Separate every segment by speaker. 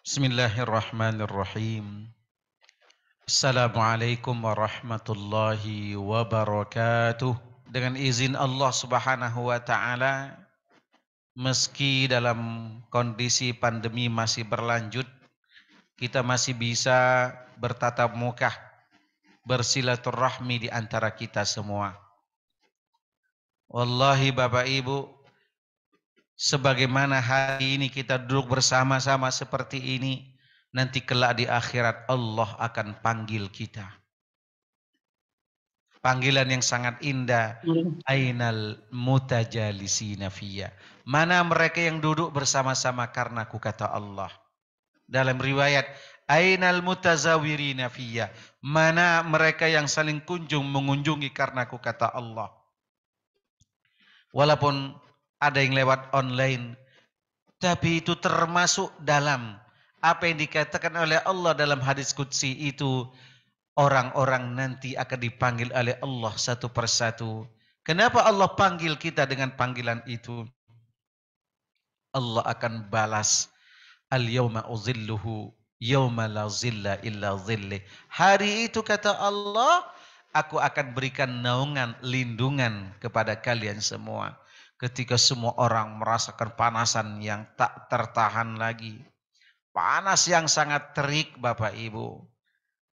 Speaker 1: Bismillahirrahmanirrahim. Assalamualaikum warahmatullahi wabarakatuh. Dengan izin Allah Subhanahu wa taala, meski dalam kondisi pandemi masih berlanjut, kita masih bisa bertatap muka, bersilaturahmi di antara kita semua. Wallahi Bapak Ibu, sebagaimana hari ini kita duduk bersama-sama seperti ini, nanti kelak di akhirat Allah akan panggil kita. Panggilan yang sangat indah. Ainal mutajalisina fiyya. Mana mereka yang duduk bersama-sama karenaku, kata Allah. Dalam riwayat, ainal mutazawirina fiyya. Mana mereka yang saling kunjung mengunjungi karenaku, kata Allah. Walaupun ada yang lewat online, tapi itu termasuk dalam apa yang dikatakan oleh Allah dalam hadis qudsi itu. Orang-orang nanti akan dipanggil oleh Allah satu persatu. Kenapa Allah panggil kita dengan panggilan itu? Allah akan balas. Al-yawma uzilluhu yawma la zilla illa zillih. Hari itu kata Allah, aku akan berikan naungan, lindungan kepada kalian semua. Ketika semua orang merasakan panasan yang tak tertahan lagi. Panas yang sangat terik Bapak Ibu.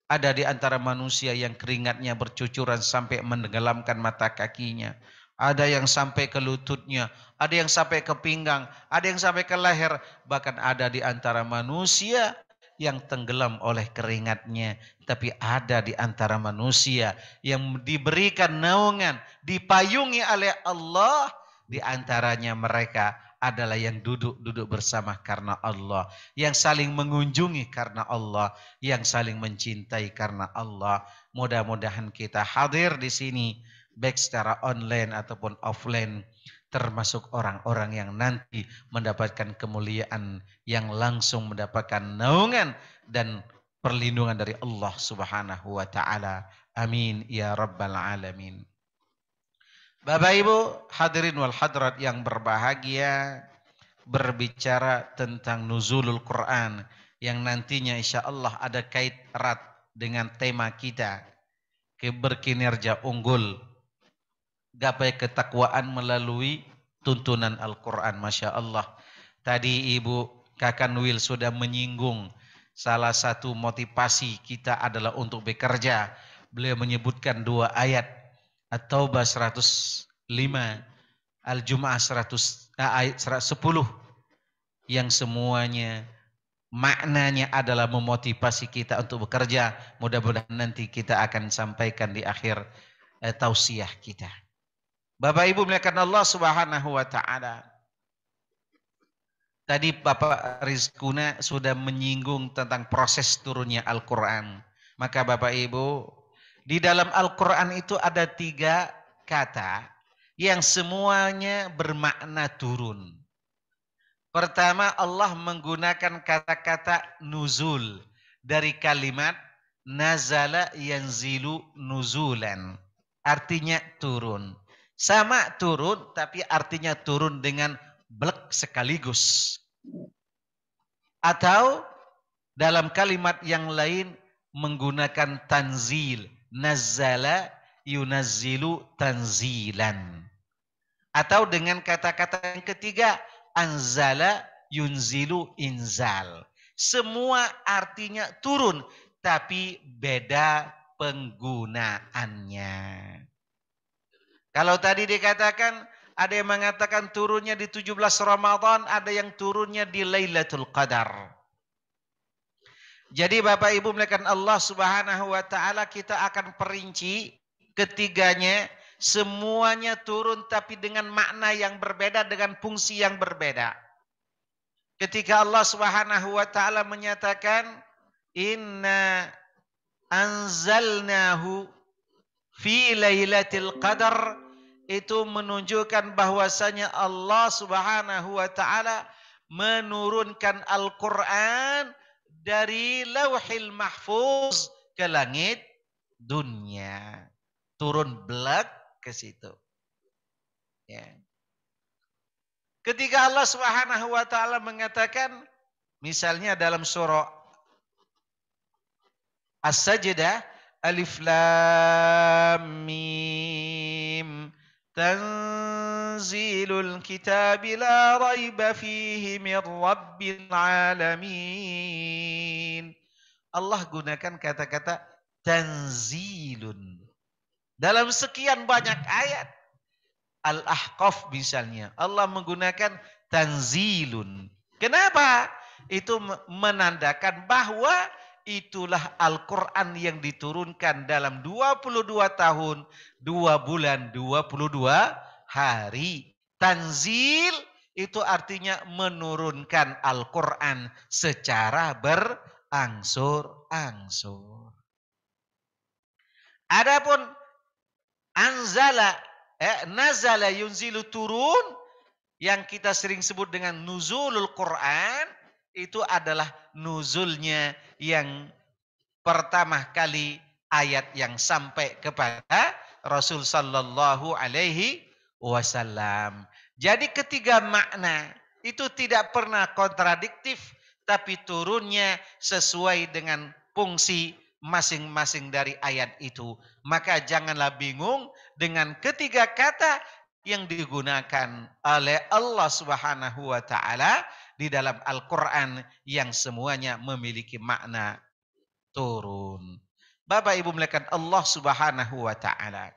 Speaker 1: Ada di antara manusia yang keringatnya bercucuran sampai menenggelamkan mata kakinya. Ada yang sampai ke lututnya, ada yang sampai ke pinggang, ada yang sampai ke leher. Bahkan ada di antara manusia yang tenggelam oleh keringatnya. Tapi ada di antara manusia yang diberikan naungan, dipayungi oleh Allah. Di antaranya mereka adalah yang duduk-duduk bersama karena Allah, yang saling mengunjungi karena Allah, yang saling mencintai karena Allah. Mudah-mudahan kita hadir di sini baik secara online ataupun offline, termasuk orang-orang yang nanti mendapatkan kemuliaan, yang langsung mendapatkan naungan dan perlindungan dari Allah Subhanahu wa taala. Amin ya rabbal alamin. Bapak Ibu hadirin wal hadrat yang berbahagia, berbicara tentang nuzulul Quran yang nantinya insya Allah ada kait erat dengan tema kita, berkinerja unggul, gapai ketakwaan melalui tuntunan Al-Quran. Masya Allah. Tadi Ibu Kakan Wil sudah menyinggung salah satu motivasi kita adalah untuk bekerja. Beliau menyebutkan dua ayat, At-Taubah 105, Al-Jum'ah 100, ayat 110, yang semuanya maknanya adalah memotivasi kita untuk bekerja. Mudah-mudahan nanti kita akan sampaikan di akhir tausiah kita. Bapak Ibu muliakan Allah Subhanahu wa taala. Tadi Bapak Rizkuna sudah menyinggung tentang proses turunnya Al-Qur'an. Maka Bapak Ibu, di dalam Al-Qur'an itu ada 3 kata yang semuanya bermakna turun. Pertama, Allah menggunakan kata-kata nuzul dari kalimat nazala yanzilu nuzulan. Artinya turun. Sama turun, tapi artinya turun dengan blek sekaligus. Atau dalam kalimat yang lain menggunakan tanzil. Nazzala yunazzilu tanzilan. Atau dengan kata-kata yang ketiga, anzala yunzilu inzal. Semua artinya turun, tapi beda penggunaannya. Kalau tadi dikatakan, ada yang mengatakan turunnya di 17 Ramadan, ada yang turunnya di Lailatul Qadar. Jadi Bapak Ibu muliakan Allah Subhanahu wa taala, kita akan perinci ketiganya. Semuanya turun tapi dengan makna yang berbeda, dengan fungsi yang berbeda. Ketika Allah Subhanahu wa taala menyatakan inna anzalnahu fi lailatul qadar, itu menunjukkan bahwasanya Allah Subhanahu wa taala menurunkan Al-Qur'an dari Lauhil Mahfuz ke langit dunia. Turun blek ke situ. Ya. Ketika Allah Subhanahu wa taala mengatakan Misalnya dalam surah As-Sajdah, Alif Lam Mim. Tanzilul kitab la raiba fihi min rabbil alamin. Allah gunakan kata-kata tanzilun. Dalam sekian banyak ayat. Al-Ahqaf misalnya. Allah menggunakan tanzilun. Kenapa? Itu menandakan bahwa itulah Al-Quran yang diturunkan dalam 22 tahun, 2 bulan, 22 hari. Tanzil itu artinya menurunkan Al-Quran secara berangsur-angsur. Adapun anzala, nazala yunzilu turun, yang kita sering sebut dengan nuzulul Quran, itu adalah nuzulnya yang pertama kali ayat yang sampai kepada Rasul sallallahu alaihi wasallam. Jadi ketiga makna itu tidak pernah kontradiktif, tapi turunnya sesuai dengan fungsi masing-masing dari ayat itu. Maka janganlah bingung dengan ketiga kata yang digunakan oleh Allah Subhanahu wa taala di dalam Al-Qur'an yang semuanya memiliki makna turun. Bapak Ibu melihat Allah Subhanahu wa taala.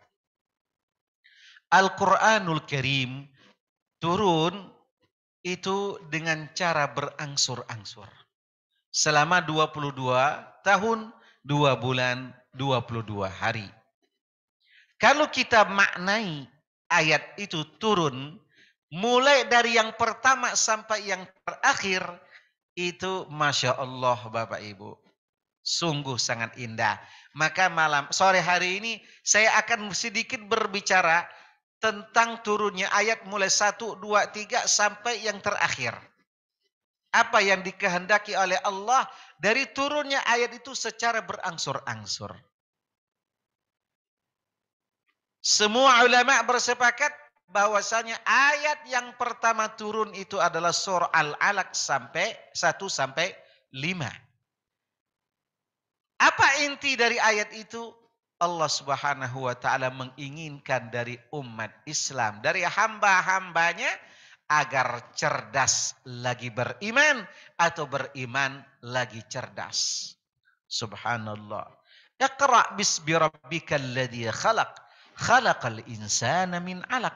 Speaker 1: Al-Qur'anul Karim turun itu dengan cara berangsur-angsur. Selama 22 tahun, 2 bulan, 22 hari. Kalau kita maknai ayat itu turun, mulai dari yang pertama sampai yang terakhir, itu Masya Allah Bapak Ibu. Sungguh sangat indah. Maka sore hari ini saya akan sedikit berbicara tentang turunnya ayat mulai 1, 2, 3 sampai yang terakhir. Apa yang dikehendaki oleh Allah dari turunnya ayat itu secara berangsur-angsur. Semua ulama bersepakat bahwasanya ayat yang pertama turun itu adalah surah Al-Alaq sampai 1 sampai 5. Apa inti dari ayat itu? Allah Subhanahu wa taala menginginkan dari umat Islam, dari hamba-hambanya agar cerdas lagi beriman atau beriman lagi cerdas. Subhanallah. Iqra' bismi rabbikal ladzi khalaq. Khalaqal insana min 'alaq.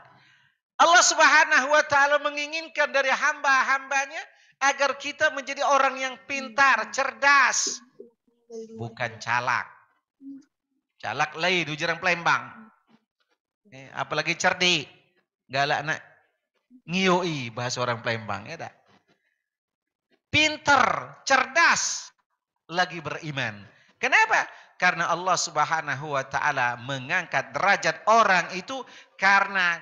Speaker 1: Allah Subhanahu wa taala menginginkan dari hamba-hambanya agar kita menjadi orang yang pintar, cerdas, bukan calak. Calak lain ujaran Palembang. Apalagi cerdik. Galak nak ngiyoi bahasa orang Palembang ya tak? Pintar, cerdas, lagi beriman. Kenapa? Karena Allah Subhanahu wa taala mengangkat derajat orang itu karena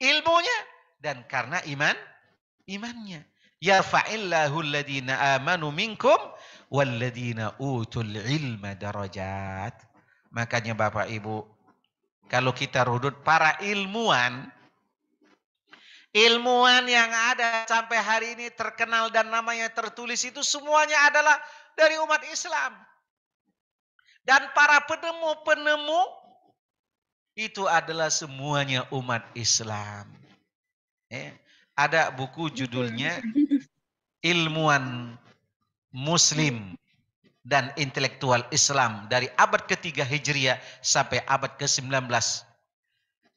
Speaker 1: ilmunya dan karena imannya. Ya fa'illahu alladhina amanu minkum walladhina utul ilma darajat. Makanya Bapak Ibu, kalau kita rudut para ilmuwan yang ada sampai hari ini terkenal dan namanya tertulis itu semuanya adalah dari umat Islam. Dan para penemu-penemu itu adalah semuanya umat Islam. Ada buku judulnya Ilmuwan Muslim dan Intelektual Islam dari abad ke-3 Hijriah sampai abad ke-19.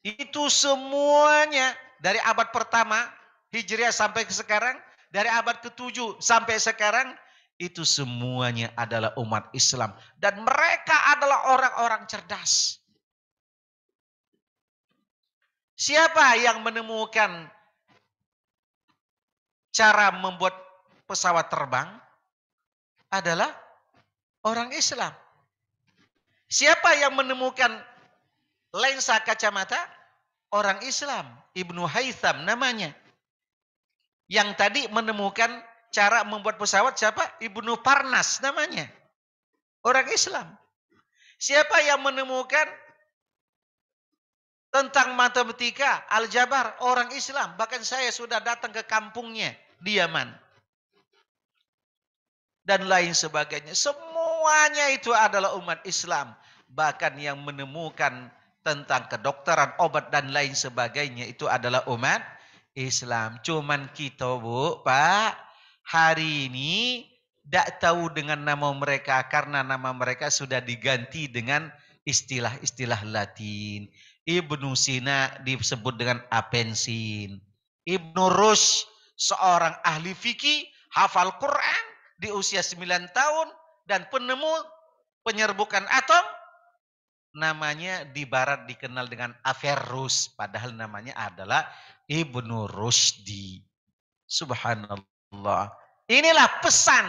Speaker 1: Itu semuanya dari abad pertama Hijriah sampai ke sekarang, dari abad ke-7 sampai sekarang, itu semuanya adalah umat Islam. Dan mereka adalah orang-orang cerdas. Siapa yang menemukan cara membuat pesawat terbang? Adalah orang Islam. Siapa yang menemukan lensa kacamata? Orang Islam. Ibnu Haytham namanya. Yang tadi menemukan cara membuat pesawat siapa? Ibnu Parnas namanya. Orang Islam. Siapa yang menemukan tentang matematika, aljabar? Orang Islam. Bahkan saya sudah datang ke kampungnya di Yaman. dan lain sebagainya. Semuanya itu adalah umat Islam. Bahkan yang menemukan tentang kedokteran, obat dan lain sebagainya itu adalah umat Islam. Cuman kita, Bu, Pak, hari ini tidak tahu dengan nama mereka karena nama mereka sudah diganti dengan istilah-istilah Latin. Ibnu Sina disebut dengan apensin. Ibnu Rushd, seorang ahli fikih, hafal Quran di usia 9 tahun dan penemu penyerbukan atom, namanya di barat dikenal dengan Averroes, padahal namanya adalah Ibnu Rushdi. Subhanallah. Inilah pesan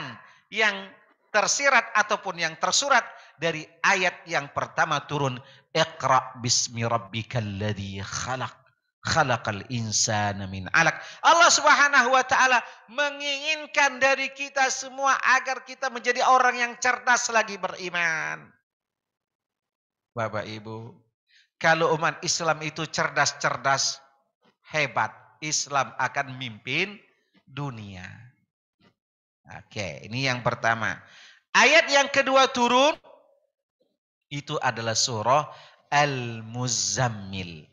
Speaker 1: yang tersirat ataupun yang tersurat dari ayat yang pertama turun. Iqra bismi rabbikal ladzi khalaq. Khalaqal insana min 'alaq. Allah Subhanahu wa taala menginginkan dari kita semua agar kita menjadi orang yang cerdas lagi beriman. Bapak Ibu, kalau umat Islam itu cerdas-cerdas, hebat, Islam akan mimpin dunia. Oke, ini yang pertama. Ayat yang kedua turun, itu adalah surah Al-Muzammil.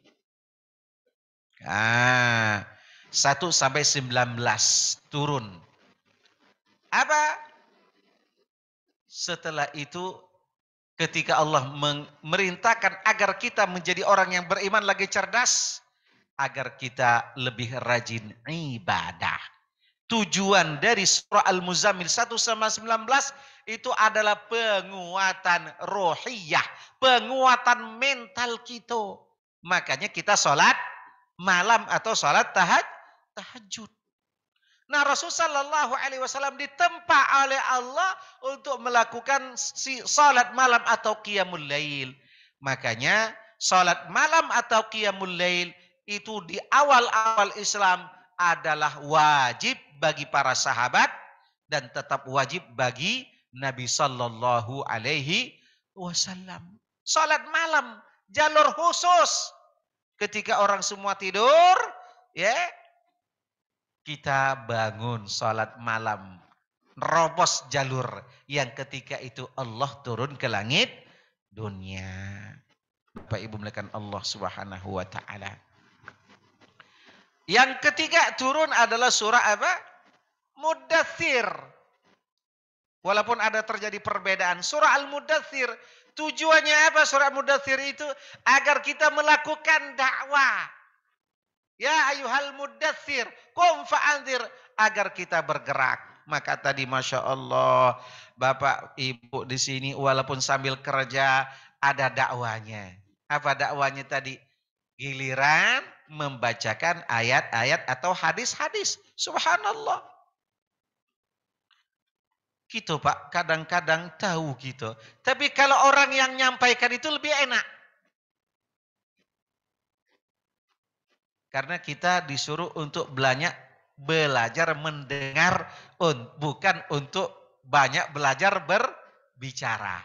Speaker 1: 1 sampai 19 turun. Apa? Setelah itu ketika Allah memerintahkan agar kita menjadi orang yang beriman lagi cerdas, agar kita lebih rajin ibadah. Tujuan dari surah Al-Muzammil 1 sama 19 itu adalah penguatan rohiyah, penguatan mental kita. Makanya kita sholat malam atau sholat tahajud. Nah, Rasulullah SAW ditempa oleh Allah untuk melakukan sholat malam atau qiyamul lail. Makanya sholat malam atau qiyamul lail itu di awal-awal Islam adalah wajib bagi para sahabat dan tetap wajib bagi Nabi Sallallahu Alaihi Wasallam. Salat malam, jalur khusus. Ketika orang semua tidur, ya, kita bangun salat malam. Robos jalur yang ketika itu Allah turun ke langit dunia. Bapak Ibu melihat Allah Subhanahu wa taala. Yang ketiga turun adalah surah apa? Muddatsir. Walaupun ada terjadi perbedaan. Surah Al-Muddatsir. Tujuannya apa surah Al-Muddatsir itu? Agar kita melakukan dakwah. Ya ayuhal muddatsir. Qum fa'anzir. Agar kita bergerak. Maka tadi Masya Allah. Bapak Ibu di sini walaupun sambil kerja ada dakwanya. Apa dakwanya tadi? Giliran membacakan ayat-ayat atau hadis-hadis. Subhanallah. Gitu Pak, kadang-kadang tahu gitu. Tapi kalau orang yang nyampaikan itu lebih enak. Karena kita disuruh untuk belajar mendengar, bukan untuk banyak belajar berbicara.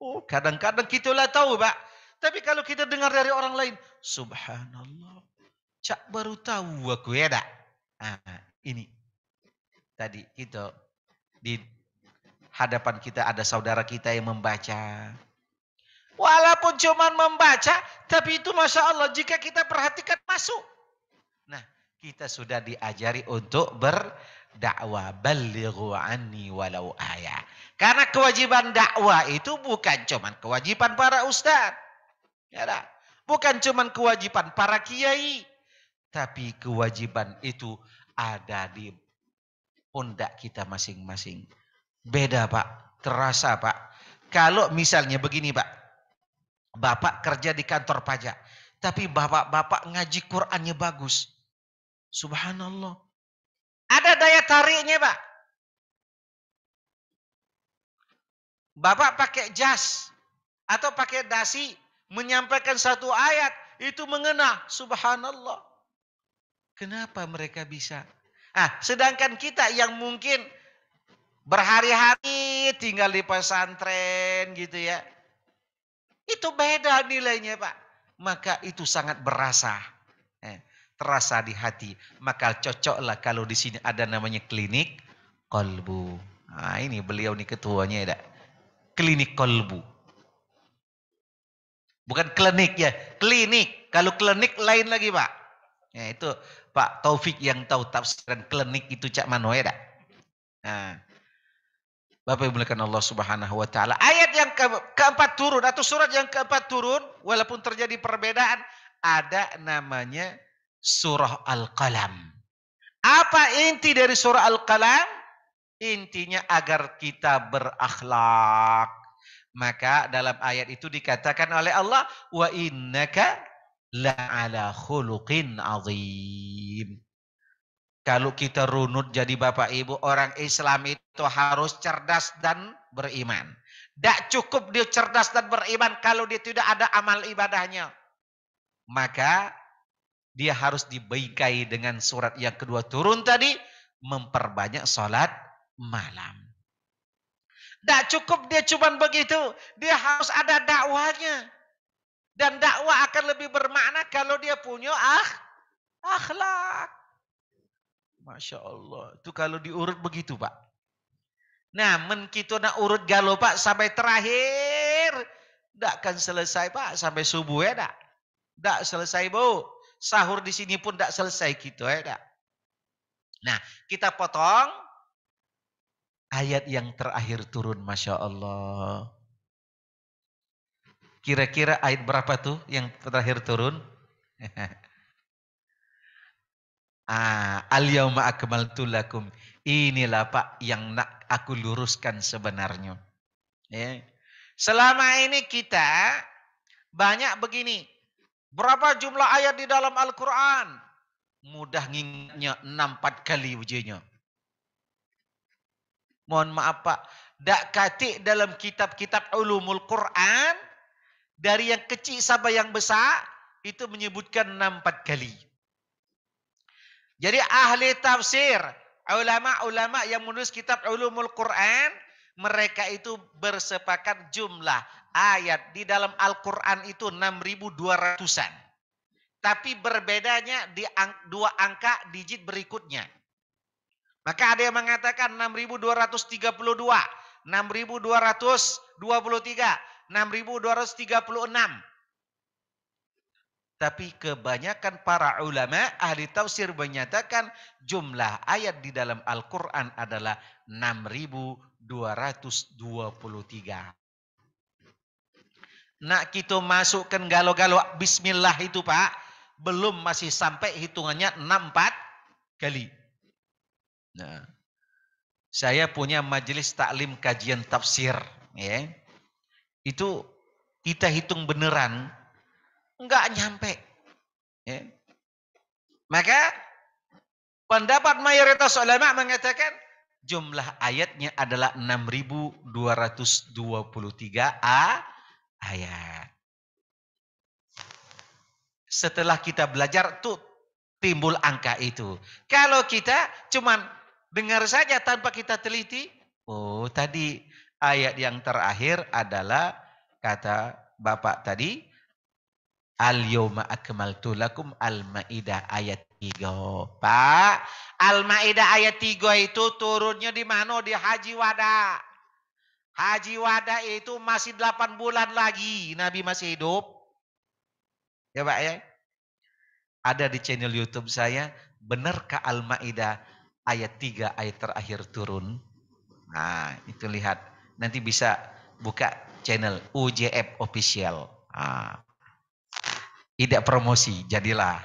Speaker 1: Oh, kadang-kadang kita lah tahu Pak. Tapi kalau kita dengar dari orang lain, subhanallah. Cak baru tahu aku ya dak. Ini tadi gitu. Di hadapan kita ada saudara kita yang membaca. Walaupun cuma membaca, tapi itu Masya Allah jika kita perhatikan masuk. Nah, kita sudah diajari untuk berdakwah. Balighu anni walau ayat. Karena kewajiban dakwah itu bukan cuma kewajiban para ustaz. Ya dah. Bukan cuma kewajiban para kiai. Tapi kewajiban itu ada di pundak kita masing-masing. Beda Pak, terasa Pak. Kalau misalnya begini Pak, Bapak kerja di kantor pajak, tapi Bapak ngaji Qur'annya bagus. Subhanallah. Ada daya tariknya Pak. Bapak pakai jas atau pakai dasi, menyampaikan satu ayat, itu mengena. Subhanallah. Kenapa mereka bisa? Sedangkan kita yang mungkin berhari-hari tinggal di pesantren gitu ya. Itu beda nilainya Pak. Maka itu sangat berasa. Terasa di hati. Maka cocoklah kalau di sini ada namanya klinik kolbu. Nah, ini beliau nih ketuanya ya. Klinik kolbu. Bukan klinik ya, klinik. Kalau klinik lain lagi Pak. Ya, itu Pak Taufik yang tahu tafsiran klinik itu cak mano ya. Nah, Bapak Ibu muliakan Allah Subhanahu wa taala. Ayat yang keempat turun atau surat yang keempat turun walaupun terjadi perbedaan ada namanya surah Al-Qalam. Apa inti dari surah Al-Qalam? Intinya agar kita berakhlak. Maka dalam ayat itu dikatakan oleh Allah wa innaka la'ala khuluqin azim. Kalau kita runut jadi Bapak Ibu, orang Islam itu harus cerdas dan beriman. Tidak cukup dia cerdas dan beriman kalau dia tidak ada amal ibadahnya. Maka dia harus dibaikai dengan surat yang kedua turun tadi, memperbanyak sholat malam. Tidak cukup dia cuma begitu, dia harus ada dakwahnya. Dan dakwah akan lebih bermakna kalau dia punya akhlak. Masya Allah. Itu kalau diurut begitu Pak. Nah, kita nak urut galau Pak sampai terakhir. Tak akan selesai Pak. Sampai subuh ya tak. Tak selesai Bu. Sahur di sini pun tak selesai gitu ya tak. Nah, kita potong. Ayat yang terakhir turun Masya Allah. Kira-kira ayat berapa tuh yang terakhir turun? Al-yawma akmaltu lakum. Inilah Pak yang nak aku luruskan sebenarnya. Ya. Selama ini kita banyak begini. Berapa jumlah ayat di dalam Al-Quran? Mudah ngingatnya 6-4 kali ujinya. Mohon maaf Pak. Dak katik dalam kitab-kitab ulumul Quran. Dari yang kecil sampai yang besar. Itu menyebutkan 6-4 kali. Jadi ahli tafsir, ulama-ulama yang menulis kitab ulumul Quran, mereka itu bersepakat jumlah ayat di dalam Al-Quran itu 6.200-an. Tapi berbedanya di dua angka digit berikutnya. Maka ada yang mengatakan 6.232, 6.223, 6.236. Tapi kebanyakan para ulama ahli tafsir menyatakan jumlah ayat di dalam Al-Quran adalah 6.223. Nak kita masukkan galau-galau bismillah itu Pak, belum masih sampai hitungannya 64 kali. Nah, saya punya majelis taklim kajian tafsir. Ya. Itu kita hitung beneran. Enggak nyampe. Ya. Maka pendapat mayoritas ulama mengatakan jumlah ayatnya adalah 6.223 ayat. Setelah kita belajar tuh timbul angka itu. Kalau kita cuman dengar saja tanpa kita teliti, oh tadi ayat yang terakhir adalah kata Bapak tadi, Al-yawma akmaltu lakum Al-Maidah ayat 3. Pak, Al-Maidah ayat 3 itu turunnya di mana? Di Haji Wada. Haji Wada itu masih 8 bulan lagi Nabi masih hidup. Ya Pak ya. Ada di channel YouTube saya, benarkah Al-Maidah ayat 3 ayat terakhir turun? Nah, itu lihat. Nanti bisa buka channel UJF Official. Tidak promosi, jadilah.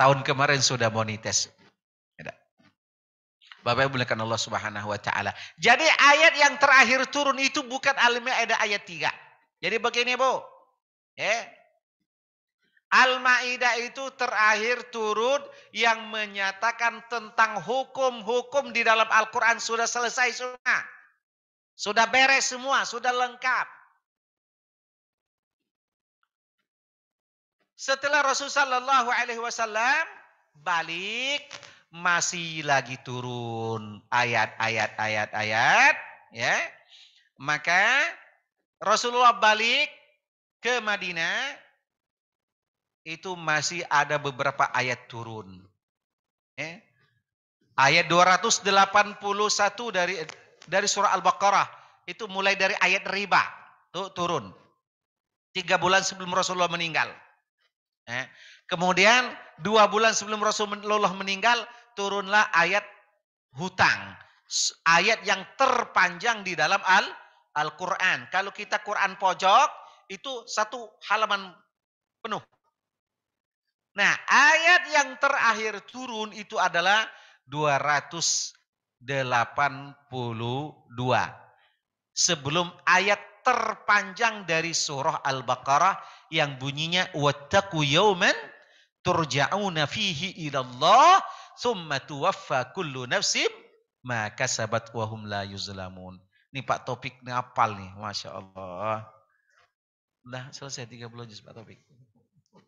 Speaker 1: Tahun kemarin sudah monetis. Bapak Ibu muliakan Allah Subhanahu wa taala. Jadi ayat yang terakhir turun itu bukan Al-Maidah ayat 3. Jadi begini, Bu. Al-Maidah itu terakhir turun yang menyatakan tentang hukum-hukum di dalam Al-Quran sudah selesai semua. Sudah beres semua, sudah lengkap. Setelah Rasulullah SAW balik, masih lagi turun ayat. Ya. Maka Rasulullah balik ke Madinah, itu masih ada beberapa ayat turun. Ayat 281 dari surah Al-Baqarah. Itu mulai dari ayat riba. Tuh turun. 3 bulan sebelum Rasulullah meninggal. Kemudian 2 bulan sebelum Rasulullah meninggal turunlah ayat hutang. Ayat yang terpanjang di dalam Al-Quran. Kalau kita Quran pojok itu 1 halaman penuh. Nah, ayat yang terakhir turun itu adalah 282. Sebelum ayat terpanjang dari surah Al-Baqarah yang bunyinya wattaqu yawman turja'una fihi ila Allah thumma tuwaffa kullu nafsin ma kasabat wa hum la yuzlamun. Ini Pak Topik ini hafal nih, Masya Allah. Udah selesai 30 juz Pak Topik.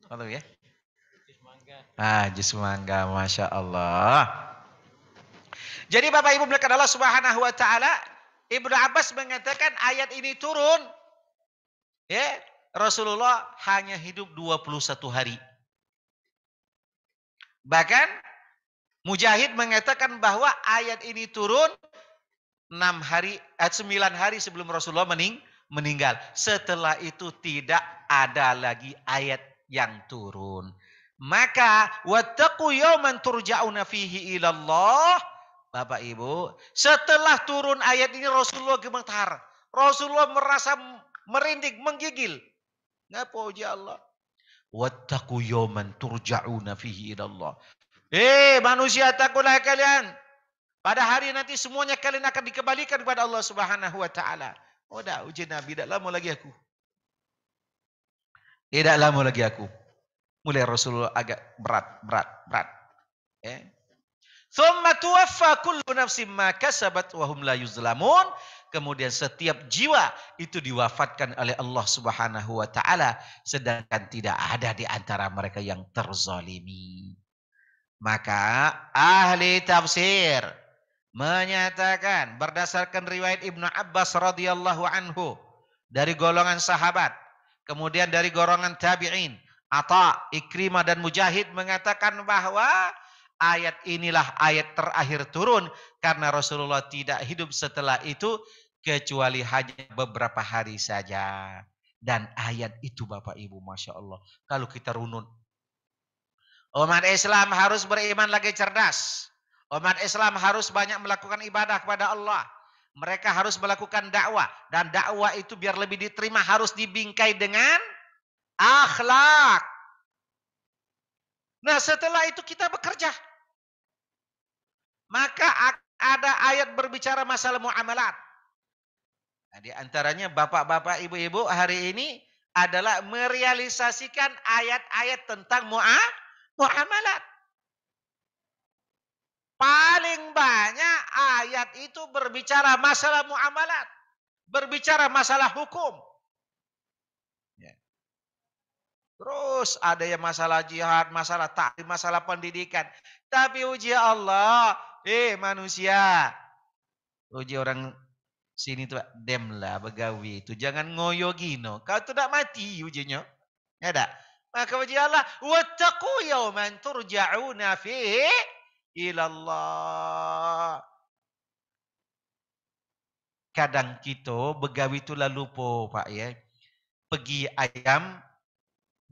Speaker 1: Tahu ya? Juz mangga, Masya Allah. Jadi Bapak Ibu melihat Allah Subhanahu wa taala, Ibnu Abbas mengatakan ayat ini turun, ya, Rasulullah hanya hidup 21 hari. Bahkan Mujahid mengatakan bahwa ayat ini turun 9 hari sebelum Rasulullah meninggal. Setelah itu tidak ada lagi ayat yang turun. Maka wattaqu yawman turja'una fihi ilallah. Bapak Ibu, setelah turun ayat ini Rasulullah gemetar. Rasulullah merasa merinding, menggigil. Ngapa uji Allah? Wattaqu yawman turja'una fihi ilallah. Manusia, takutlah kalian. Pada hari nanti semuanya kalian akan dikembalikan kepada Allah Subhanahu wa taala. Dah uji Nabi, tidak lama lagi aku. Tidak lama lagi aku. Mulai Rasulullah agak berat. Thumma tuwaffa kullu nafsin ma kasabat wa hum la yuzlamun. Kemudian setiap jiwa itu diwafatkan oleh Allah Subhanahu wa taala sedangkan tidak ada di antara mereka yang terzalimi. Maka ahli tafsir menyatakan berdasarkan riwayat Ibnu Abbas radhiyallahu anhu dari golongan sahabat, kemudian dari golongan tabi'in, Atha, Ikrimah dan Mujahid mengatakan bahwa ayat inilah ayat terakhir turun karena Rasulullah tidak hidup setelah itu kecuali hanya beberapa hari saja. Dan ayat itu Bapak Ibu, Masya Allah, kalau kita runut, umat Islam harus beriman lagi cerdas. Umat Islam harus banyak melakukan ibadah kepada Allah. Mereka harus melakukan dakwah. Dan dakwah itu biar lebih diterima harus dibingkai dengan akhlak. Nah setelah itu kita bekerja. Maka ada ayat berbicara masalah muamalat. Nah, di antaranya bapak-bapak, ibu-ibu hari ini adalah merealisasikan ayat-ayat tentang muamalat. Paling banyak ayat itu berbicara masalah muamalat. Berbicara masalah hukum. Ya. Terus ada yang masalah jihad, masalah taklim, masalah pendidikan. Tapi uji Allah, manusia. Uji orang sini tuh, demlah begawi itu. Jangan ngoyo gino. Kau tuh tak mati ujinya. Ya tak? Maka uji Allah, wattaqu yawman turja'una fihi ilallah. Kadang kita begawi itu lalu Pak ya. Pergi ayam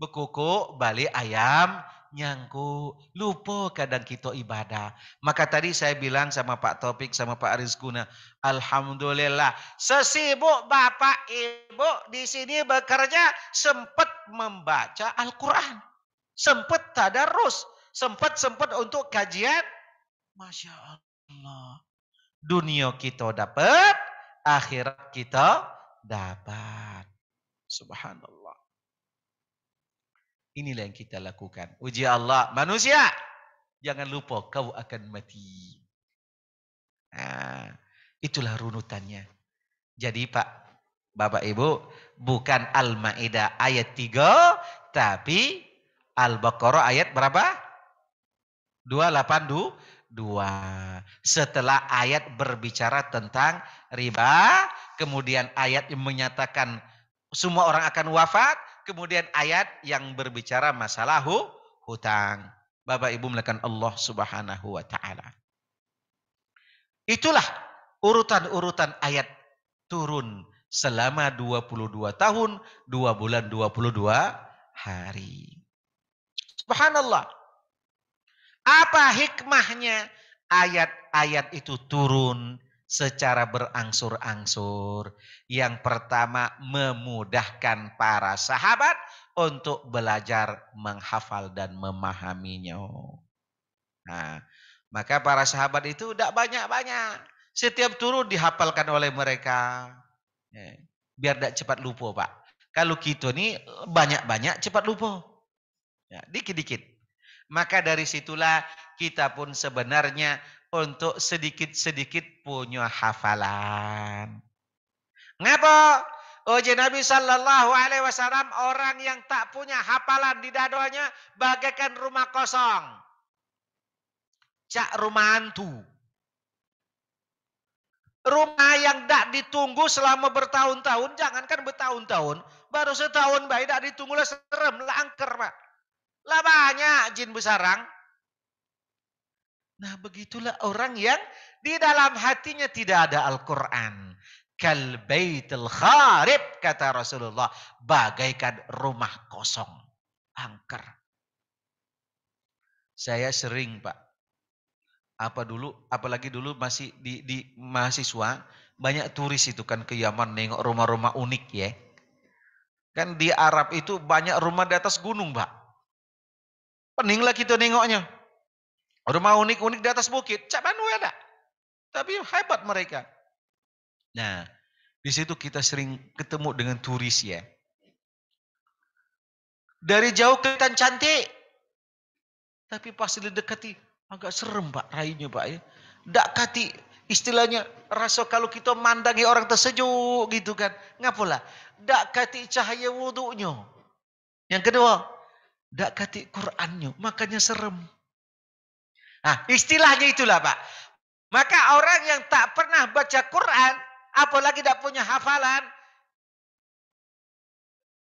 Speaker 1: bekukuk, balik ayam nyangkuk. Lupa kadang kita ibadah. Maka tadi saya bilang sama Pak Topik sama Pak Rizkuna, alhamdulillah sesibuk Bapak Ibu di sini bekerja sempat membaca Al-Qur'an. Sempat tadarus, sempat untuk kajian. Masya Allah. Dunia kita dapat, akhirat kita dapat. Subhanallah. Inilah yang kita lakukan. Uji Allah. Manusia, jangan lupa kau akan mati. Nah, itulah runutannya. Jadi Pak, Bapak Ibu, bukan Al-Ma'idah ayat 3, tapi Al-Baqarah ayat berapa? 282. Setelah ayat berbicara tentang riba, kemudian ayat yang menyatakan semua orang akan wafat, kemudian ayat yang berbicara masalah hutang. Bapak Ibu melakukan Allah Subhanahu wa taala. Itulah urutan-urutan ayat turun selama 22 tahun, 2 bulan 22 hari. Subhanallah. Apa hikmahnya ayat-ayat itu turun secara berangsur-angsur? Yang pertama, memudahkan para sahabat untuk belajar menghafal dan memahaminya. Nah, maka para sahabat itu tidak banyak-banyak. Setiap turun dihafalkan oleh mereka. Biar tidak cepat lupa, Pak. Kalau kita ini banyak-banyak cepat lupa. Ya, dikit-dikit. Maka dari situlah kita pun sebenarnya untuk sedikit-sedikit punya hafalan. Ngapa? Uji Nabi Sallallahu Alaihi Wasallam orang yang tak punya hafalan di dadanya bagaikan rumah kosong. Cak rumah hantu. Rumah yang tak ditunggu selama bertahun-tahun, jangankan bertahun-tahun, baru setahun baik tak ditunggu lah serem, lah angker, Pak. Lah banyak jin besarang. Nah, begitulah orang yang di dalam hatinya tidak ada Al-Quran. Kal baitil kharib, kata Rasulullah, bagaikan rumah kosong, angker. Saya sering, Pak, apalagi dulu masih di mahasiswa, banyak turis itu kan ke Yaman nengok rumah-rumah unik ya. Kan di Arab itu banyak rumah di atas gunung, Pak. Peninglah kita nengoknya. Rumah unik-unik di atas bukit, cak manu ada. Tapi hebat mereka. Nah, di situ kita sering ketemu dengan turis ya. Dari jauh kelihatan cantik. Tapi pas didekati agak serem, Pak, rainya, Pak ya. Ndak kati istilahnya rasa kalau kita mandangi orang tersejuk gitu kan. Ngapalah? Ndak kati cahaya wudunya. Yang kedua, ndak kati Qur'annya, makanya serem. Nah, istilahnya itulah, Pak. Maka orang yang tak pernah baca Quran, apalagi tak punya hafalan,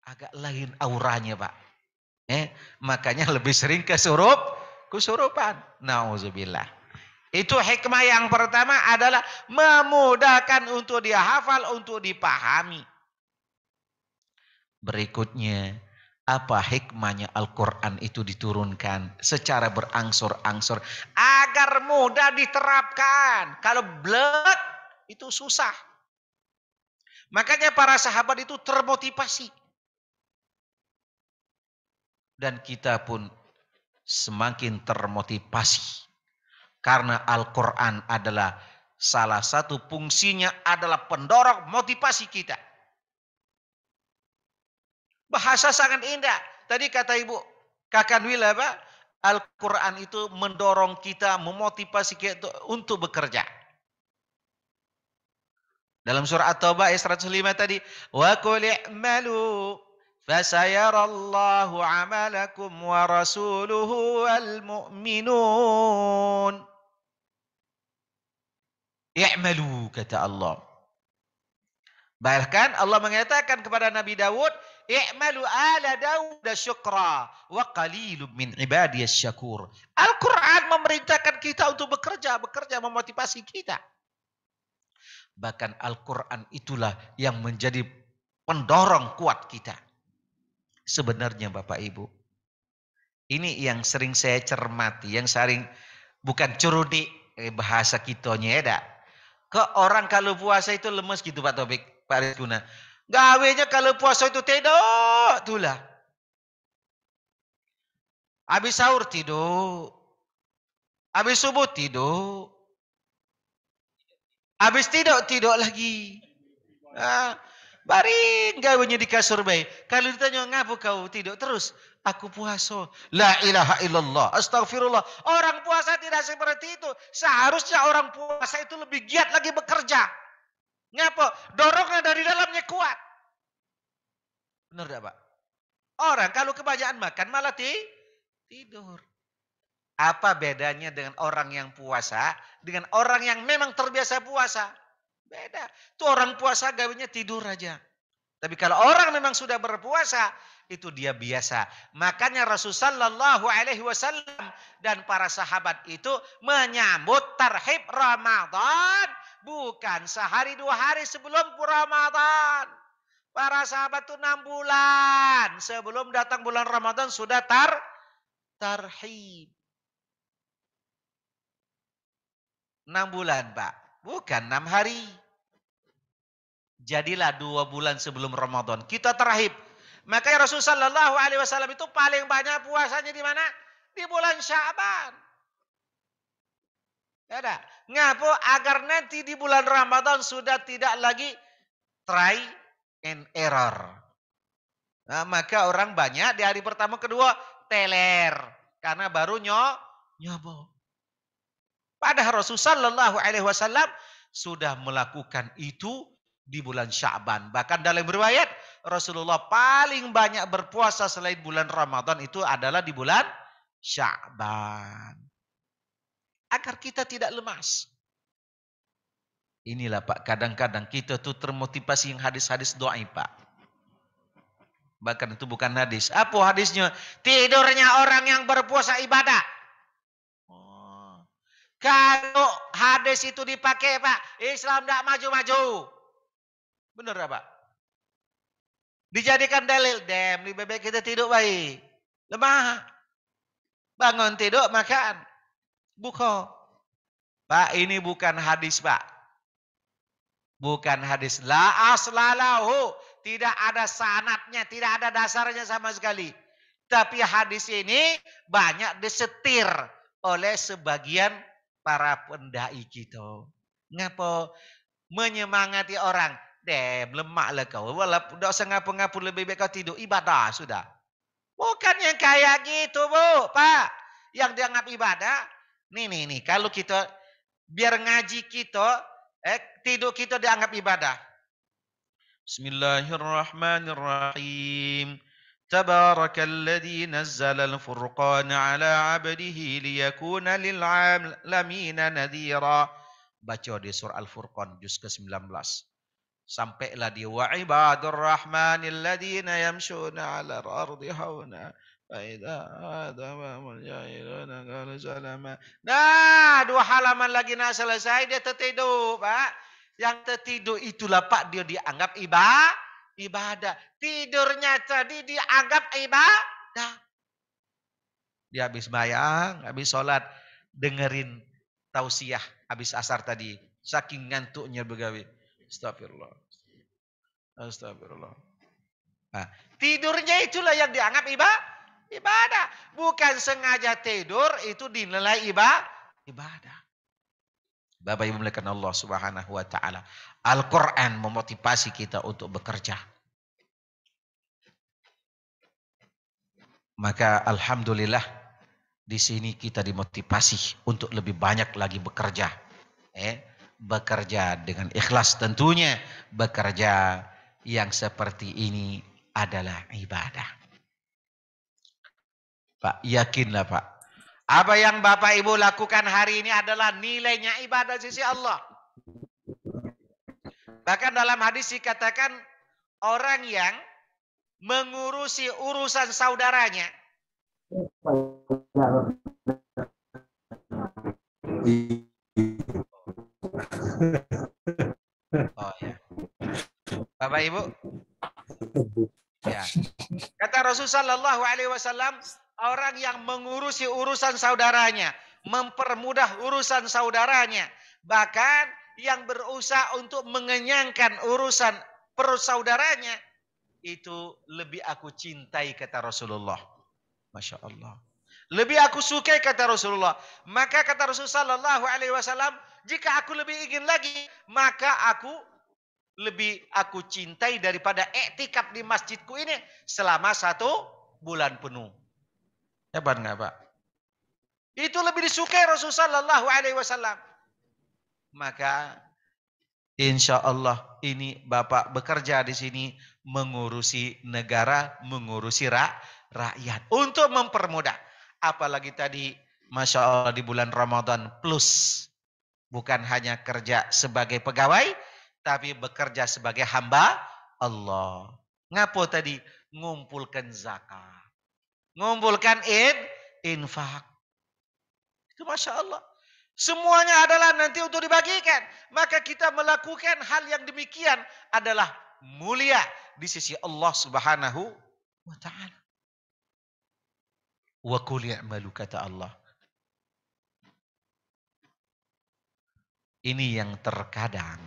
Speaker 1: agak lain auranya, Pak. Makanya lebih sering kesurupan. Nauzubillah. Itu hikmah yang pertama adalah memudahkan untuk dia hafal, untuk dipahami. Berikutnya, apa hikmahnya Al-Quran itu diturunkan secara berangsur-angsur agar mudah diterapkan. Kalau blek itu susah. Makanya para sahabat itu termotivasi. Dan kita pun semakin termotivasi. Karena Al-Quran adalah salah satu fungsinya adalah pendorong motivasi kita. Bahasa sangat indah. Tadi kata Ibu Kakan Wila, Pak, Al-Quran itu mendorong kita, memotivasi kita untuk bekerja. Dalam surah At-Taubah ayat 105 tadi, wa qul i'malu fasayarallahu 'amalakum wa rasuluhu wal mu'minun. I'malu, kata Allah. Bahkan Allah mengatakan kepada Nabi Daud, i'malu ala Daud syukra wa qalilun min ibadiyas syakur. Al-Quran memerintahkan kita untuk bekerja memotivasi kita. Bahkan Al-Quran itulah yang menjadi pendorong kuat kita. Sebenarnya Bapak Ibu, ini yang sering saya cermati, yang sering bukan curudi bahasa kitanya ya. Ke orang kalau puasa itu lemes gitu Pak Taufik, Pak Rizkuna. Gawenya kalau puasa itu tidur, itulah. Habis sahur tidur. Habis subuh tidur. Habis tidur lagi. Baring gawenya di kasur baik. Kalau ditanya ngapa kau tidur terus? Aku puasa. La ilaha illallah. Astagfirullah. Orang puasa tidak seperti itu. Seharusnya orang puasa itu lebih giat lagi bekerja. Ngapa? Dorongan dari dalamnya kuat. Benar tidak, Pak? Orang kalau kebanyakan makan malah tidur. Apa bedanya dengan orang yang puasa dengan orang yang memang terbiasa puasa? Beda. Tuh orang puasa gawenya tidur aja. Tapi kalau orang memang sudah berpuasa, itu dia biasa. Makanya Rasulullah Shallallahu Alaihi Wasallam dan para sahabat itu menyambut tarhib Ramadan bukan sehari 2 hari sebelum Ramadan. Para sahabat itu 6 bulan sebelum datang bulan Ramadan sudah tarhib. 6 bulan, Pak, bukan 6 hari. Jadilah 2 bulan sebelum Ramadan kita tarhib. Makanya Rasulullah Shallallahu Alaihi Wasallam itu paling banyak puasanya di mana? Di bulan Sya'ban. Ya, ngapo agar nanti di bulan Ramadan sudah tidak lagi try and error. Nah, maka orang banyak di hari pertama kedua teler karena baru nyoba. Padahal Rasulullah Shallallahu Alaihi Wasallam sudah melakukan itu di bulan Sya'ban. Bahkan dalam riwayat Rasulullah paling banyak berpuasa selain bulan Ramadan itu adalah di bulan Sya'ban. Agar kita tidak lemas. Inilah Pak, kadang-kadang kita tuh termotivasi yang hadis-hadis doa Pak. Bahkan itu bukan hadis. Apa hadisnya? Tidurnya orang yang berpuasa ibadah. Oh. Kalau hadis itu dipakai Pak, Islam tidak maju-maju. Benar Pak? Dijadikan dalil, lebih baik kita tidur baik. Lemah. Bangun tidur, makan. Buka. Pak, ini bukan hadis, Pak. Bukan hadis. La aslalahu. Tidak ada sanadnya, tidak ada dasarnya sama sekali. Tapi hadis ini banyak disetir oleh sebagian para pendai kita. Ngapa? Menyemangati orang. Lemaklah kau. Walaupun tidak usah ngapu-ngapu, lebih baik kau tidur. Ibadah sudah. Bukan yang kayak gitu, Bu. Pak. Yang dianggap ibadah. Nih. Kalau kita, biar ngaji kita, tidur kita dianggap ibadah. Bismillahirrahmanirrahim. Tabarakalladzi nazzala al-furqana ala 'abdihi liyakuna lil'alamina nadhira. Baca di surah Al-Furqan juz ke-19. Sampailah di wa ibadur rahmanil ladzina yamshuna 'alal ardi hauna fa idza adamul jahiluna qalu salama. Nah, 2 halaman lagi nak selesai dia tertidur, Pak. Yang tertidur itulah Pak dia dianggap ibadah. Tidurnya tadi dianggap ibadah. Dia habis bayang, habis sholat, dengerin tausiah habis asar tadi. Saking ngantuknya begawi. Astagfirullah. Nah, tidurnya itulah yang dianggap ibadah. Bukan sengaja tidur itu dinilai ibadah. Bapak Ibu muliakan Allah Subhanahu wa taala. Al-Qur'an memotivasi kita untuk bekerja. Maka alhamdulillah di sini kita dimotivasi untuk lebih banyak lagi bekerja. Bekerja dengan ikhlas tentunya. Bekerja yang seperti ini adalah ibadah. Pak, yakinlah Pak. Apa yang Bapak Ibu lakukan hari ini adalah nilainya ibadah sisi Allah. Bahkan dalam hadis dikatakan orang yang mengurusi urusan saudaranya. Oh ya. Bapak Ibu. Ya. Kata Rasulullah Shallallahu Alaihi Wasallam, orang yang mengurusi urusan saudaranya, mempermudah urusan saudaranya, bahkan yang berusaha untuk mengenyangkan urusan persaudaranya, itu lebih aku cintai kata Rasulullah. Masya Allah. Lebih aku sukai kata Rasulullah. Maka kata Rasulullah Shallallahu Alaihi Wasallam, jika aku lebih ingin lagi, maka aku cintai daripada iktikaf di masjidku ini selama 1 bulan penuh. Hebat nggak Pak? Itu lebih disukai Rasulullah Shallallahu Alaihi Wasallam. Maka insya Allah ini Bapak bekerja di sini mengurusi negara, mengurusi rakyat untuk mempermudah. Apalagi tadi Masya Allah di bulan Ramadan plus. Bukan hanya kerja sebagai pegawai, tapi bekerja sebagai hamba Allah. Ngapo tadi? Ngumpulkan zakat. Ngumpulkan infak. Itu Masya Allah. Semuanya adalah nanti untuk dibagikan. Maka kita melakukan hal yang demikian adalah mulia di sisi Allah Subhanahu wa ta'ala. Wa qul i'malu kata Allah. Ini yang terkadang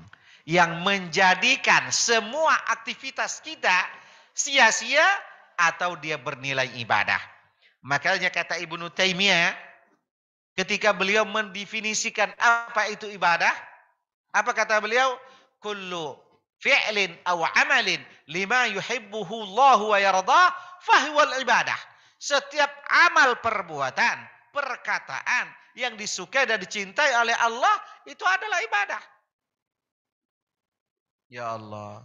Speaker 1: yang menjadikan semua aktivitas kita sia-sia atau dia bernilai ibadah. Makanya kata Ibnu Taimiyah ketika beliau mendefinisikan apa itu ibadah, apa kata beliau? Kullu fi'lin aw amalin lima yuhibbuhu Allah wa yardah fahuwal ibadah. Setiap amal perbuatan, perkataan yang disukai dan dicintai oleh Allah itu adalah ibadah. Ya Allah,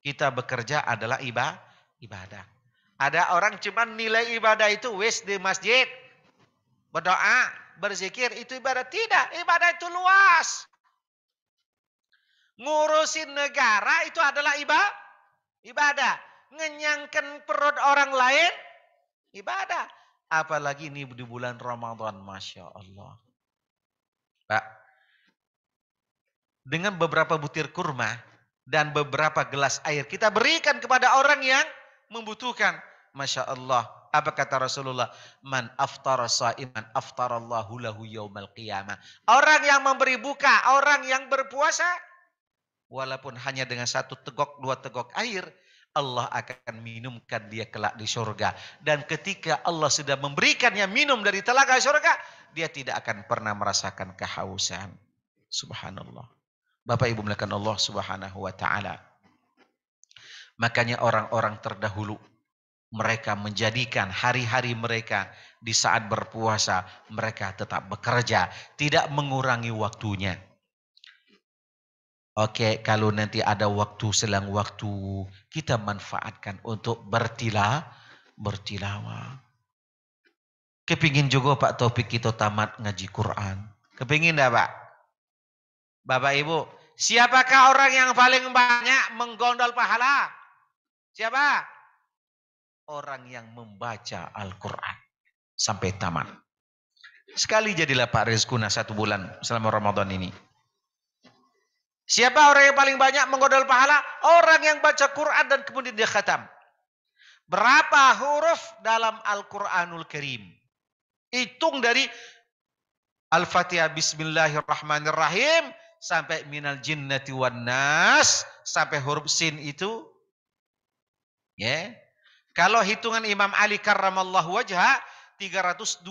Speaker 1: kita bekerja adalah ibadah. Ada orang cuma nilai ibadah itu wis di masjid, berdoa, berzikir itu ibadah. Tidak, ibadah itu luas. Ngurusin negara itu adalah ibadah. Ngenyangkan perut orang lain ibadah. Apalagi ini di bulan Ramadan, Masya Allah. Pak, dengan beberapa butir kurma dan beberapa gelas air kita berikan kepada orang yang membutuhkan. Masya Allah. Apa kata Rasulullah? Man aftara sa'iman aftarallahu lahu yaumal qiyamah. Orang yang memberi buka, orang yang berpuasa, walaupun hanya dengan 1 tegok, 2 tegok air, Allah akan minumkan dia kelak di surga. Dan ketika Allah sudah memberikannya minum dari telaga surga, dia tidak akan pernah merasakan kehausan. Subhanallah. Bapak Ibu mulakan Allah Subhanahu wa ta'ala. Makanya orang-orang terdahulu, mereka menjadikan hari-hari mereka di saat berpuasa, mereka tetap bekerja, tidak mengurangi waktunya. Oke, kalau nanti ada waktu selang waktu, kita manfaatkan untuk bertilawah. Kepingin juga Pak Taufik kita tamat ngaji Quran. Kepingin dah Pak? Bapak Ibu, siapakah orang yang paling banyak menggondol pahala? Siapa? Orang yang membaca Al-Quran sampai tamat. Sekali jadilah Pak Rizkuna 1 bulan selama Ramadan ini. Siapa orang yang paling banyak menggodol pahala? Orang yang baca Quran dan kemudian dia khatam. Berapa huruf dalam Al-Quranul Karim? Hitung dari Al-Fatihah Bismillahirrahmanirrahim sampai minal jinnati wan nas sampai huruf sin itu. Ya. Kalau hitungan Imam Ali karramallahu wajha 320.078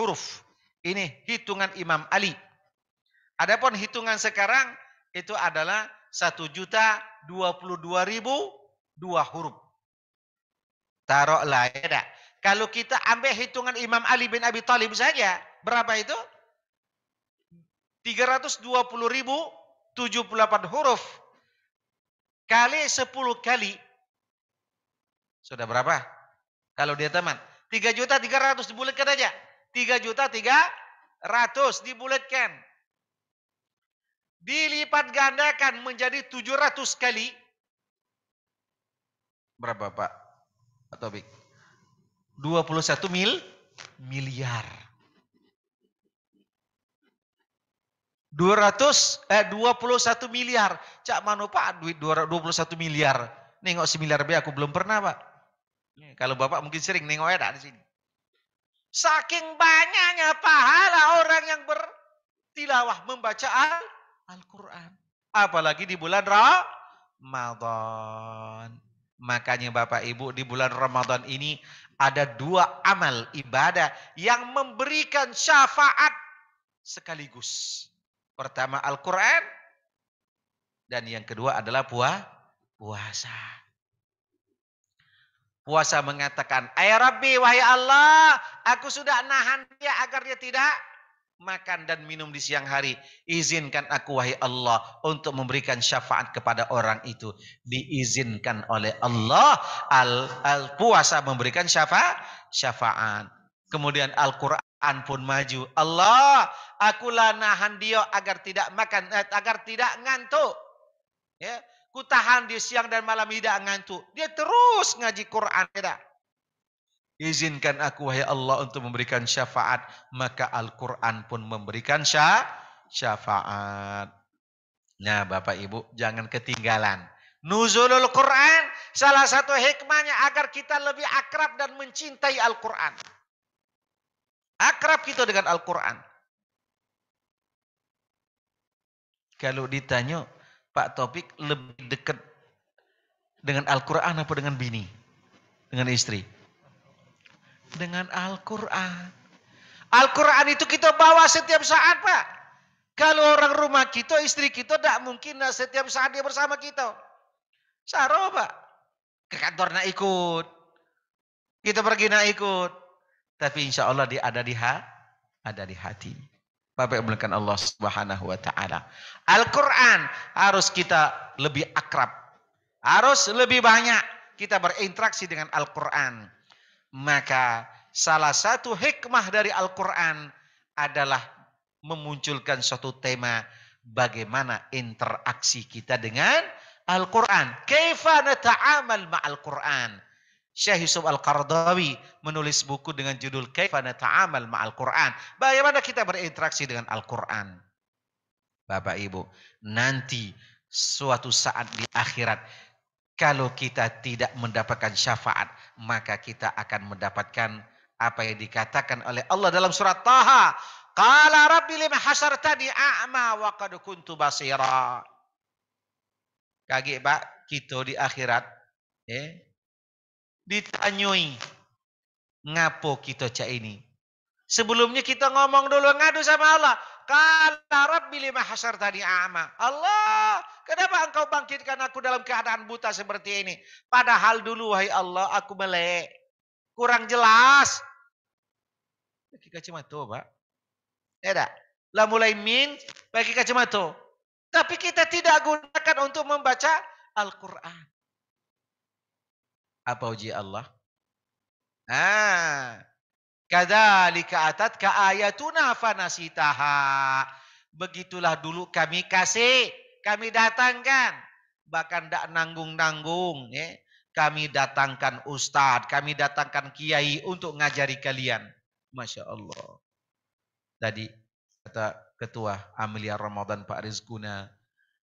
Speaker 1: huruf. Ini hitungan Imam Ali. Adapun hitungan sekarang itu adalah 1.022.002 huruf. Taruhlah ya. Kalau kita ambil hitungan Imam Ali bin Abi Thalib saja, berapa itu? 320.078 huruf. Kali 10 kali. Sudah berapa? Kalau dia tamat. 3.300.000 dibulatkan aja. 3.300.000 dibulatkan. Dilipat gandakan menjadi 700 kali. Berapa Pak? Taufik? 21 miliar. 21 miliar. Cak mano Pak duit 21 miliar. Nengok semiliar B aku belum pernah Pak. Kalau Bapak mungkin sering nengok ada di sini. Saking banyaknya pahala orang yang bertilawah membaca Al-Quran. Apalagi di bulan Ramadan. Makanya Bapak Ibu di bulan Ramadan ini ada 2 amal ibadah yang memberikan syafaat sekaligus. Pertama Al-Quran dan yang kedua adalah puasa. Puasa mengatakan, "Ay Rabbi, wahai Allah, aku sudah nahan dia agar dia tidak makan dan minum di siang hari. Izinkan aku wahai Allah untuk memberikan syafaat kepada orang itu." Diizinkan oleh Allah puasa memberikan syafaat. Kemudian Al-Quran pun maju. Allah, akulah nahan dia agar tidak makan, agar tidak ngantuk. Ya, ku tahan dia siang dan malam tidak ngantuk. Dia terus ngaji Quran. Tidak. Izinkan aku, wahai Allah, untuk memberikan syafaat. Maka Al-Quran pun memberikan syafaat. Nah, Bapak Ibu, jangan ketinggalan. Nuzulul Quran, salah satu hikmahnya agar kita lebih akrab dan mencintai Al-Quran. Akrab kita dengan Al-Quran. Kalau ditanya, Pak Topik lebih dekat dengan Al-Quran apa dengan bini? Dengan istri? Dengan Al-Quran. Al-Quran itu kita bawa setiap saat, Pak. Kalau orang rumah kita, istri kita, tidak mungkin setiap saat dia bersama kita. Saro, Pak. Ke kantor nak ikut. Kita pergi nak ikut. Tapi insya Allah dia ada di hati. Bapak yang Allah Subhanahu wa taala. Al-Qur'an harus kita lebih akrab. Harus lebih banyak kita berinteraksi dengan Al-Qur'an. Maka salah satu hikmah dari Al-Qur'an adalah memunculkan suatu tema bagaimana interaksi kita dengan Al-Qur'an. Kaifa nata'amal ma'al Qur'an? Syekh Yusuf Al-Qaradawi menulis buku dengan judul Kaifa Nata'amal Ma'al Quran. Bagaimana kita berinteraksi dengan Al-Quran. Bapak Ibu, nanti suatu saat di akhirat, kalau kita tidak mendapatkan syafaat, maka kita akan mendapatkan apa yang dikatakan oleh Allah dalam surat Taha. Qala rabbi lima hasartani a'ma wa qad kuntu basira. Kaget Pak, kita di akhirat, ditanyoi ngapo kita cak ini. Sebelumnya kita ngomong dulu ngadu sama Allah. Qala rabbi lima hasartani a'ma. Allah, kenapa engkau bangkitkan aku dalam keadaan buta seperti ini? Padahal dulu wahai Allah aku melek. Kurang jelas. Pakai kacamata, Pak. Ya tak? Lah mulai min pakai kacamata. Tapi kita tidak gunakan untuk membaca Al-Qur'an. Apa uji Allah? Kadzalika atatka ayatuna fanasitaha. Begitulah dulu kami kasih, kami datangkan. Bahkan tidak nanggung-nanggung. Kami datangkan ustadz, kami datangkan kiai untuk ngajari kalian. Masya Allah. Tadi kata Ketua Amelia Ramadan Pak Rizkuna,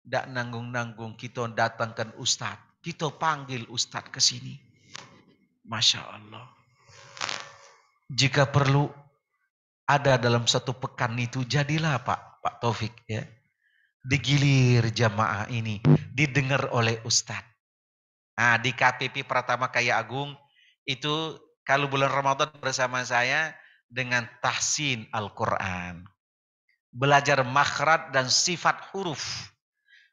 Speaker 1: tidak nanggung-nanggung kita datangkan ustadz. Kita panggil ustadz ke sini. Masya Allah. Jika perlu ada dalam satu pekan itu, jadilah Pak Taufik ya. Digilir jamaah ini, didengar oleh ustadz. Nah, di KPP Pratama Kaya Agung itu kalau bulan Ramadan bersama saya dengan tahsin Al-Quran. Belajar makhraj dan sifat huruf.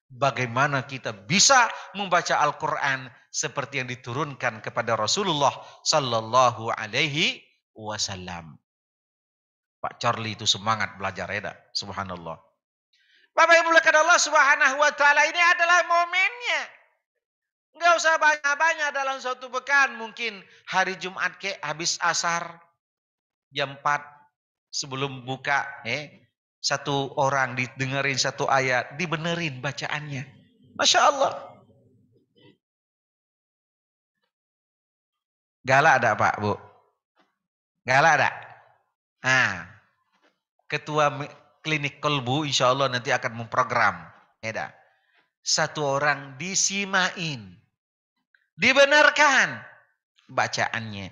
Speaker 1: Bagaimana kita bisa membaca Al-Quran seperti yang diturunkan kepada Rasulullah Sallallahu Alaihi Wasallam. Pak Charlie itu semangat belajar ya, subhanallah. Bapak Ibu mulakan Allah Subhanahu Wa Taala, ini adalah momennya. Enggak usah banyak-banyak dalam suatu pekan. Mungkin hari Jumat ke habis asar jam 4 sebelum buka, satu orang didengerin satu ayat, dibenerin bacaannya. Masya Allah. Galak ada Pak, Bu? Galak ada? Nah, ketua klinik kolbu insya Allah nanti akan memprogram. Satu orang disimain. Dibenarkan bacaannya.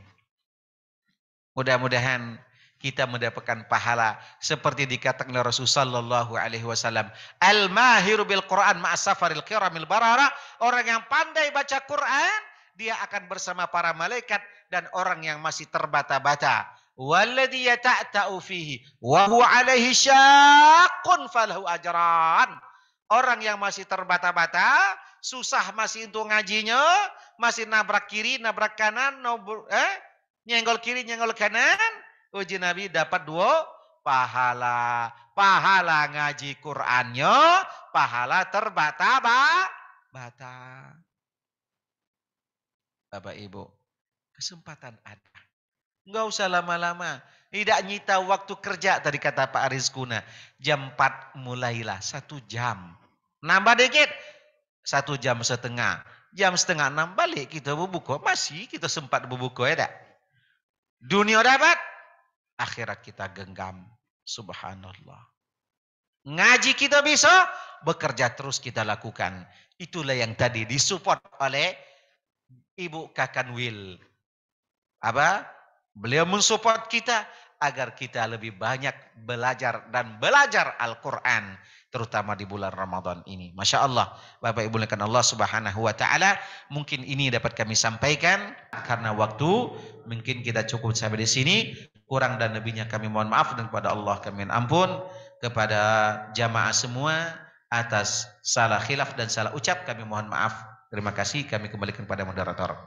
Speaker 1: Mudah-mudahan kita mendapatkan pahala seperti dikatakan oleh Rasulullah sallallahu alaihi wasallam, al-mahiru bil Quran ma'as safaril kiramil barara. Orang yang pandai baca Quran, dia akan bersama para malaikat dan orang yang masih terbata-bata. Walladhi yata'ta'u fihi wa huwa alaihi syaqqun falahu ajran. Orang yang masih terbata-bata, susah masih untuk ngajinya, masih nabrak kiri, nabrak kanan, nyenggol kiri, nyenggol kanan. Uji Nabi dapat 2 pahala. Pahala ngaji Qur'annya, pahala terbata-bata. Bapak Ibu, kesempatan ada. Enggak usah lama-lama. Tidak nyita waktu kerja tadi kata Pak Rizkuna. Jam 4 mulailah 1 jam. Nambah dikit. 1,5 jam. Jam setengah 6 balik kita berbuka. Masih kita sempat berbuka ya tak? Dunia dapat, akhirat kita genggam. Subhanallah. Ngaji kita bisa, bekerja terus kita lakukan. Itulah yang tadi disupport oleh Ibu Kakanwil. Apa? Beliau mensupport kita agar kita lebih banyak belajar dan belajar Al-Quran. Terutama di bulan Ramadan ini. Masya Allah. Bapak Ibu kan Allah subhanahu wa ta'ala. Mungkin ini dapat kami sampaikan. Karena waktu. Mungkin kita cukup sampai di sini. Kurang dan lebihnya kami mohon maaf. Dan kepada Allah kami mohon ampun. Kepada jamaah semua. Atas salah khilaf dan salah ucap kami mohon maaf. Terima kasih. Kami kembalikan kepada moderator.